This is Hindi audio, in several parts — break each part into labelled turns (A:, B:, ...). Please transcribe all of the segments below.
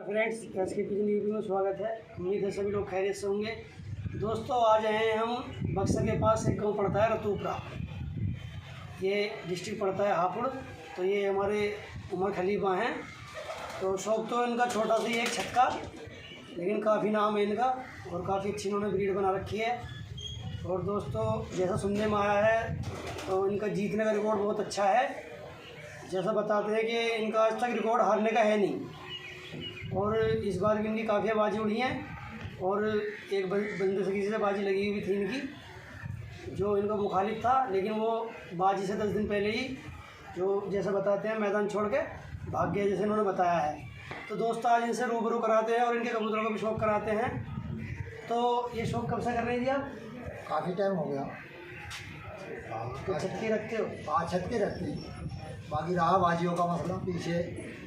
A: फ्रेंड्स, कैश के किचन वीडियो में स्वागत है। उम्मीद है सभी लोग खैरियत से होंगे। दोस्तों, आज आए हैं हम बक्सर के पास एक गांव पड़ता है रतूपरा। ये डिस्ट्रिक्ट पड़ता है हापुड़। तो ये हमारे उमर खलीफा हैं। तो शौक तो इनका छोटा सा ही एक छक्का, लेकिन काफ़ी नाम है इनका और काफ़ी अच्छी इन्होंने ब्रीड बना रखी है। और दोस्तों, जैसा सुनने में आया है तो इनका जीतने का रिकॉर्ड बहुत अच्छा है। जैसा बताते हैं कि इनका आज तक रिकॉर्ड हारने का है नहीं। और इस बार भी इनकी काफ़ी बाजी उड़ी हैं और एक बंदे से किसी से बाजी लगी हुई थी इनकी, जो इनका मुखालिफ था, लेकिन वो बाजी से 10 दिन पहले ही जो जैसा बताते हैं मैदान छोड़ के भाग गया, जैसे इन्होंने बताया है। तो दोस्तों, आज इनसे रूबरू कराते हैं और इनके कबूतरों का भी शौक कराते हैं। तो ये शौक कब से कर रहे हैं जी आप?
B: काफ़ी टाइम हो गया।
A: तो छत्ती रखते हो?
B: हाँ, छत के रखते हैं। बाकी रहा बाजियों का मसला, पीछे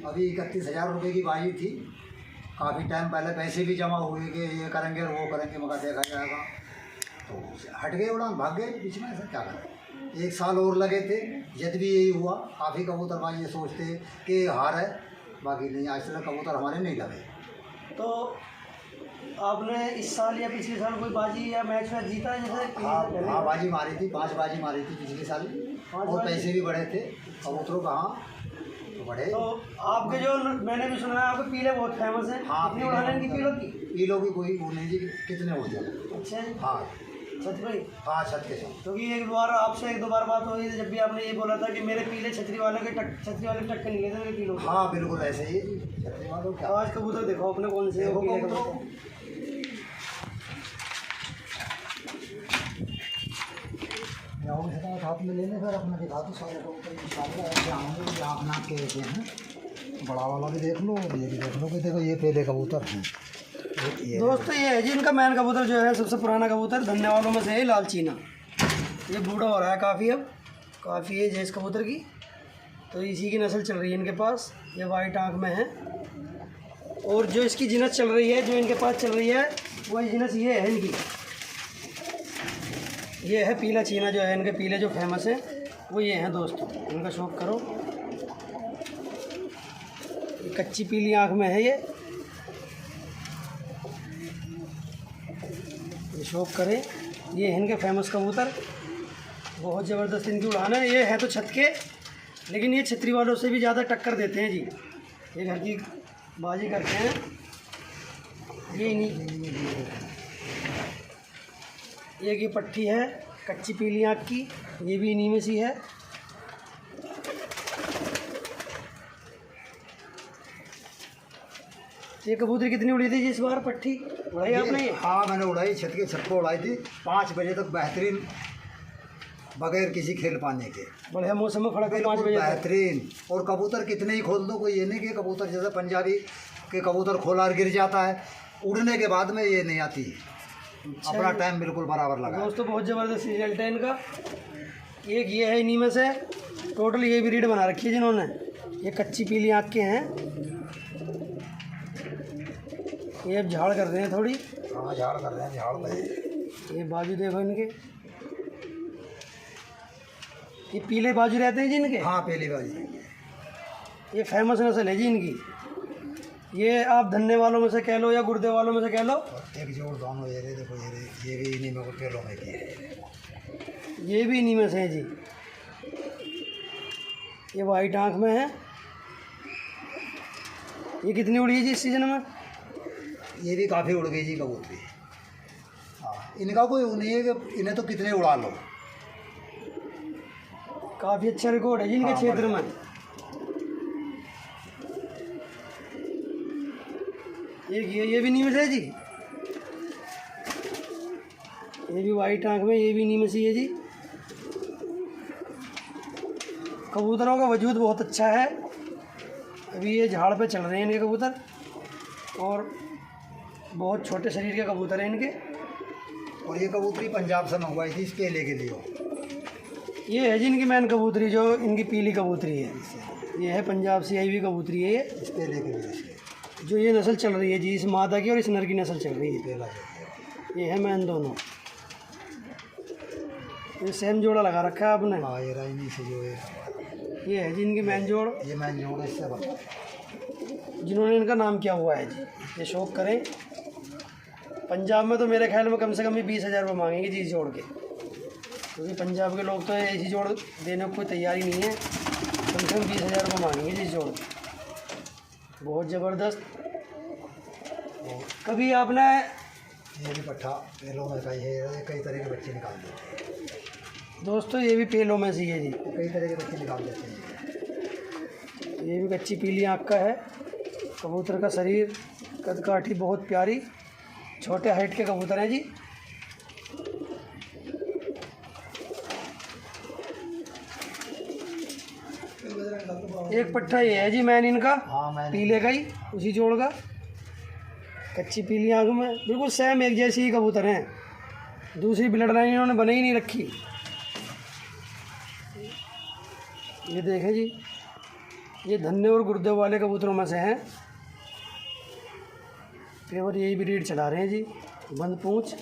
B: अभी 31,000 रुपये की बाजी थी। काफ़ी टाइम पहले पैसे भी जमा हुए कि ये करेंगे और वो करेंगे, मगर देखा जाएगा तो हट गए, उड़ान भाग गए बीच में। ऐसा क्या करें, 1 साल और लगे थे, जब भी यही हुआ। काफ़ी कबूतरबाजी ये सोचते कि हार है, बाकी नहीं, आज तक कबूतर हमारे नहीं लगे।
A: तो आपने इस साल या पिछले साल कोई बाजी या मैच में जीता है? जैसे
B: हाँ, बाजी मारी थी, 5 बाजी मारी थी पिछले साल, और पैसे भी बढ़े थे कबूतरों का। हाँ, तो बढ़े।
A: तो आपके जो मैंने भी सुना है आपके पीले बहुत फेमस हैं।
B: हाँ,
A: कितनी उड़ाने की पीलों की?
B: पीलों की कोई वो नहीं जी, कितने हो जाए।
A: अच्छा जी।
B: हाँ
A: छत भाई,
B: हाँ, छत के साथ।
A: क्योंकि एक बार आपसे 1-2 बार बात हुई थी, जब भी आपने ये बोला था कि मेरे पीले छतरी वाले के टक्कर नहीं लेते मेरे पीलों के।
B: हाँ, बिल्कुल ऐसे ही छतरी वालों
A: तो
B: क्या।
A: आज कबूतर देखो अपने कौन से
B: देखो
A: पीले
B: कबूतर।
A: कबूतर।
B: हाथ में लेने फिर अपना दिखा दो सारे कबूतर इंशाल्लाह। ऐसे आएंगे ये आप नाप के ऐसे हैं। बड़ा वाला भी देख लो और ये भी देख लो कि देखो ये पहले कबूतर हैं।
A: दोस्तों, ये है जी इनका मैन कबूतर, जो है सबसे पुराना कबूतर धन्य वालों में से है, लाल चीना। ये बूढ़ा हो रहा है काफ़ी, अब काफ़ी एज है इस कबूतर की। तो इसी की नस्ल चल रही है इनके पास। ये वाइट आँख में है। और जो इसकी जिनस चल रही है, जो इनके पास चल रही है, वही जिनस ये है इनकी। ये है पीला चीना, जो है इनके पीले जो फेमस है वो ये हैं दोस्तों। इनका शौक करो। ये कच्ची पीली आँख में है। ये शौक करें। ये है इनके फेमस कबूतर, बहुत ज़बरदस्त इनकी उड़ान है। ये है तो छत के, लेकिन ये छतरी वालों से भी ज़्यादा टक्कर देते हैं जी। ये घर की बाजी करते हैं। ये नहीं, एक ये पट्टी है कच्ची पीली आँख की, ये भी इन्हीं में सी है। ये कबूतर कितनी उड़ी थी जी इस बार? पट्टी उड़ाई आपने? ये
B: हाँ, मैंने उड़ाई, छत के छत को उड़ाई थी 5 बजे तक बेहतरीन, बगैर किसी खेल पाने के।
A: बढ़िया मौसम में खड़ा कर 5 बजे तक।
B: बेहतरीन। और कबूतर कितने ही खोल दो, कोई ये नहीं कि कबूतर जैसे पंजाबी के कबूतर खोला और गिर जाता है, उड़ने के बाद में ये नहीं आती। अपना टाइम बिल्कुल बराबर लगा।
A: दोस्तों, बहुत ज़बरदस्त रिजल्ट है इनका। एक ये है इन्हीं में से, टोटल ये ब्रीड बना रखी है जिन्होंने। ये कच्ची पीली आँख के हैं। ये अब झाड़ कर रहे हैं थोड़ी।
B: हाँ, झाड़ कर रहे हैं, झाड़ में।
A: ये बाजू देखो इनके, ये पीले बाजू रहते हैं जी इनके।
B: हाँ, पहली बाजी।
A: ये फेमस नस्ल है जी इनकी। ये आप धन्ने वालों में से कह लो या गुर्दे वालों में से कह लो।
B: एक जोड़ दोनों ये रे, देखो ये भी इन्हीं में पेड़ों में की है।
A: ये भी इन्हीं में से है जी। ये वाइट आँख में है। ये कितनी उड़ी है जी इस सीज़न में?
B: ये भी काफ़ी उड़ गई जी कबूतरी। हाँ, इनका कोई वो नहीं है कि इन्हें तो कितने उड़ा लो।
A: काफ़ी अच्छा रिकॉर्ड है जी इनके क्षेत्र में। एक ये भी नीम से है जी। ये भी वाइट आँख में, ये भी नीम से है जी। कबूतरों का वजूद बहुत अच्छा है। अभी ये झाड़ पे चल रहे हैं इनके कबूतर, और बहुत छोटे शरीर के कबूतर हैं इनके।
B: और ये कबूतरी पंजाब से मंगवाई थी इस पेले के लिए।
A: ये है जी इनकी मैन कबूतरी, जो इनकी पीली कबूतरी है। ये है पंजाब से आई हुई कबूतरी है। ये
B: इस पेले के लिए
A: जो ये नस्ल चल रही है जी, इस मादा की और इस नर की नस्ल चल रही है।
B: पेला
A: ये है मैन दोनों। ये सेम जोड़ा लगा रखा है आपने।
B: हाँ, ये राइनी से जो है
A: ये है जी इनकी मैन जोड़।
B: ये मैन जोड़ इससे बता।
A: जिन्होंने इनका नाम किया हुआ है जी, ये शौक करें। पंजाब में तो मेरे ख्याल में कम से कम ही 20,000 रुपये मांगेंगे जी जोड़ के, क्योंकि पंजाब के लोग तो ऐसी जोड़ देने को कोई तैयारी नहीं है। कम से कम 20,000 रुपये मांगेंगे जी जोड़ के, बहुत ज़बरदस्त। कभी आपने
B: ये भी पट्ठा पेलों में कई है, कई तरह के बच्चे निकाल देते हैं
A: दोस्तों, ये भी पेलों में से ही है जी,
B: कई तरह के बच्चे निकाल देते हैं।
A: ये भी कच्ची पीली आँख का है। कबूतर का शरीर कद काठी बहुत प्यारी, छोटे हाइट के कबूतर हैं जी। एक पट्ठा ये है जी मैन इनका,
B: हाँ मैंने
A: पीले का ही, उसी जोड़ का, कच्ची पीली आँख में, बिल्कुल सेम एक जैसी ही कबूतर हैं। दूसरी ब्लड लाइन इन्होंने बना ही नहीं रखी। ये देखें जी, ये धन्ने और गुर्दे वाले कबूतरों में से हैं। पेवर यही ब्रीड चला रहे हैं जी, बंद पूंछ,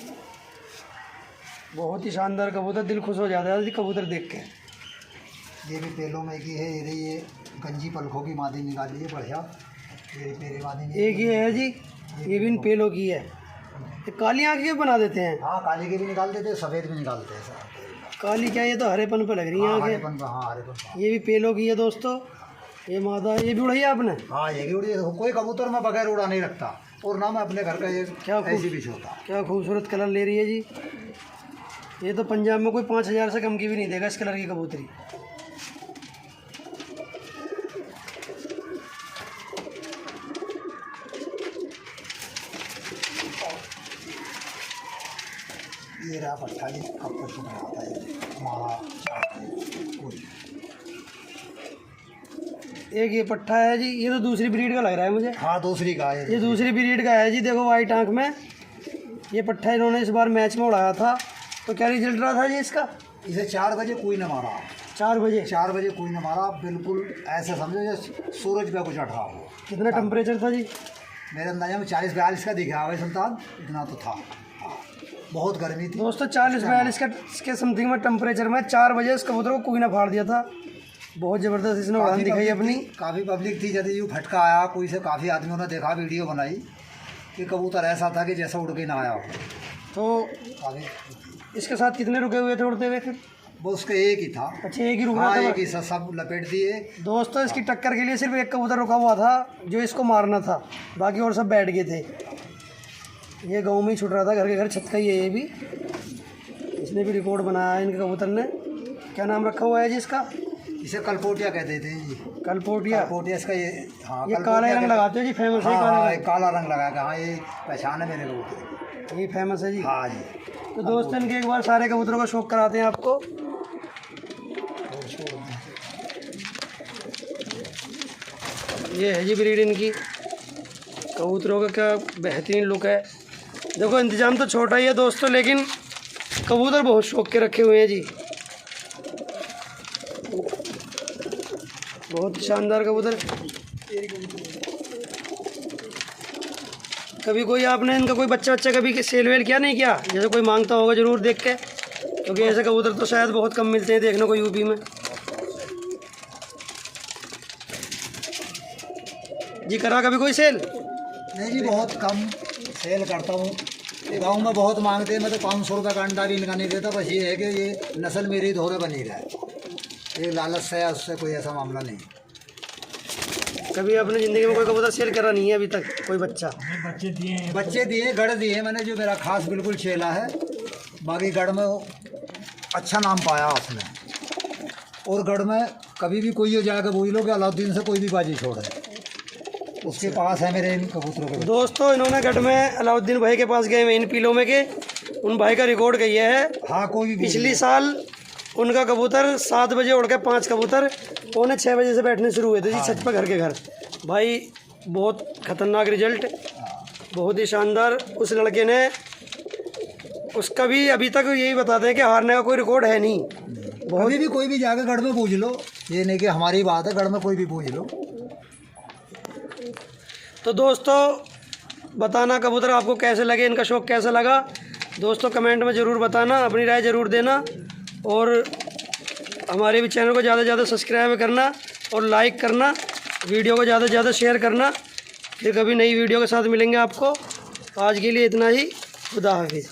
A: बहुत ही शानदार कबूतर, दिल खुश हो जाता है जी कबूतर देख के।
B: ये भी पेलों में की है, ये गंजी पलखों की मादी निकाली है बढ़िया, ये पेरे मादी
A: एक ये है जी, ये भी इन पेलों की है। ये काली आँख की बना देते हैं।
B: हाँ काली के भी निकाल देते हैं, सफ़ेद भी निकालते हैं सर।
A: काली क्या, ये तो हरेपन पे लग रही है
B: हाँ,
A: आँखें।
B: हरेपन पे, हाँ हरेपन पे।
A: ये भी पेलों की है दोस्तों। ये मादा, ये भी उड़ाई आपने?
B: हाँ ये भी उड़ी, कोई कबूतर मैं बगैर उड़ा नहीं रखता, और ना मैं अपने घर का ये
A: क्या
B: ऐसी भी होता।
A: क्या खूबसूरत कलर ले रही है जी। ये तो पंजाब में कोई 5,000 से कम की भी नहीं देगा इस कलर की कबूतरी।
B: ये रहा पट्टा जी, कब तक तो बनाता है हमारा कोई।
A: एक ये पट्ठा है जी, ये तो दूसरी ब्रीड का लग रहा है मुझे।
B: हाँ दूसरी का है
A: ये दूसरी ब्रीड का है जी, देखो वाइट आंख में। ये पट्ठा इन्होंने इस बार मैच में उड़ाया था, तो क्या रिजल्ट रहा था जी इसका?
B: इसे 4 बजे कोई न मारा,
A: 4 बजे?
B: 4 बजे कोई न मारा, बिल्कुल ऐसे समझो जैसे सूरज पे कुछ अट रहा हो।
A: कितना टेम्परेचर था जी?
B: मेरे अंदाजा में 40-42 का दिखा हुआ संतान, इतना तो था। हाँ, बहुत गर्मी थी
A: दोस्तों, 40-42 के समथिंग में टेम्परेचर में 4 बजे इस कबूतर को कोई ना फाड़ दिया था। बहुत ज़बरदस्त इसने उड़ान दिखाई अपनी।
B: काफ़ी पब्लिक थी, यदि यूँ फटका आया कोई से, काफ़ी आदमियों ने देखा, वीडियो बनाई कि कबूतर ऐसा था कि जैसा उड़ के ना आया हो।
A: तो
B: काफ़ी
A: इसके साथ कितने रुके हुए थे उड़ते हुए फिर?
B: वो उसका एक ही था।
A: अच्छा, एक ही रुका
B: हाँ,
A: था?
B: एक ही सब लपेट दिए।
A: दोस्तों, इसकी टक्कर के लिए सिर्फ एक कबूतर रुका हुआ था जो इसको मारना था, बाकी और सब बैठ गए थे। ये गाँव में ही छुट रहा था, घर के घर छत का ही है ये भी। इसने भी रिकॉर्ड बनाया है इनके कबूतर ने। क्या नाम रखा हुआ है जी इसका?
B: इसे कलपोटिया कहते थे जी।
A: कलपोटिया?
B: कलपोटिया इसका ये। हाँ,
A: ये काला रंग लगाते हो जी, फेमस है काला
B: हाँ,
A: रंग।
B: काला रंग लगा के, हाँ ये पहचान है मेरे को,
A: ये फेमस है जी।
B: हाँ जी।
A: तो दोस्तों, इनके एक बार सारे कबूतरों का शौक कराते हैं आपको। ये है जी ब्रीड इनकी कबूतरों का, क्या बेहतरीन लुक है। देखो, इंतज़ाम तो छोटा ही है दोस्तों, लेकिन कबूतर बहुत शौक के रखे हुए हैं जी। बहुत शानदार कबूतर। कभी कोई आपने इनका कोई बच्चा कभी सेल वेल किया नहीं किया? जैसे कोई मांगता होगा ज़रूर देख के, क्योंकि ऐसे कबूतर तो शायद बहुत कम मिलते हैं देखने को यूपी में। जी, करा कभी कोई सेल?
B: नहीं जी, बहुत कम सेल करता हूँ। गाँव में बहुत मांगते हैं, मैं तो 500 रुपये का अंडा भी इनका नहीं देता। बस ये है कि ये नस्ल मेरी धोरे बनी रहे, ये लालच से है, उससे कोई ऐसा मामला नहीं।
A: कभी अपनी ज़िंदगी में कोई कबूतर सेल करा नहीं है अभी तक कोई बच्चा?
B: बच्चे दिए, गढ़ दिए मैंने, जो मेरा खास बिल्कुल चेला है। बाकी गढ़ में अच्छा नाम पाया उसने, और गढ़ में कभी भी कोई हो जाएगा बोल लो कि अलाउद्दीन से कोई भी बाजी छोड़े, उसके पास है मेरे इन कबूतरों के।
A: दोस्तों, इन्होंने गढ़ में अलाउद्दीन भाई के पास गए हैं इन पीलों में के, उन भाई का रिकॉर्ड कही है।
B: हाँ, कोई भी
A: पिछली साल उनका कबूतर 7 बजे उड़ के 5 कबूतर 5:45 बजे से बैठने शुरू हुए थे जी छत पर, घर के घर। भाई बहुत ख़तरनाक रिजल्ट, बहुत ही शानदार। उस लड़के ने, उसका भी अभी तक यही बताते हैं कि हारने का कोई रिकॉर्ड है नहीं। बहुत
B: भी कोई भी जाकर गढ़ में पूछ लो, ये नहीं कि हमारी बात है, गढ़ में कोई भी पूछ लो।
A: तो दोस्तों, बताना कबूतर आपको कैसे लगे, इनका शौक़ कैसा लगा दोस्तों, कमेंट में ज़रूर बताना, अपनी राय ज़रूर देना, और हमारे भी चैनल को ज़्यादा से ज़्यादा सब्सक्राइब करना और लाइक करना, वीडियो को ज़्यादा से ज़्यादा शेयर करना। फिर कभी नई वीडियो के साथ मिलेंगे आपको। आज के लिए इतना ही। खुदा हाफिज़।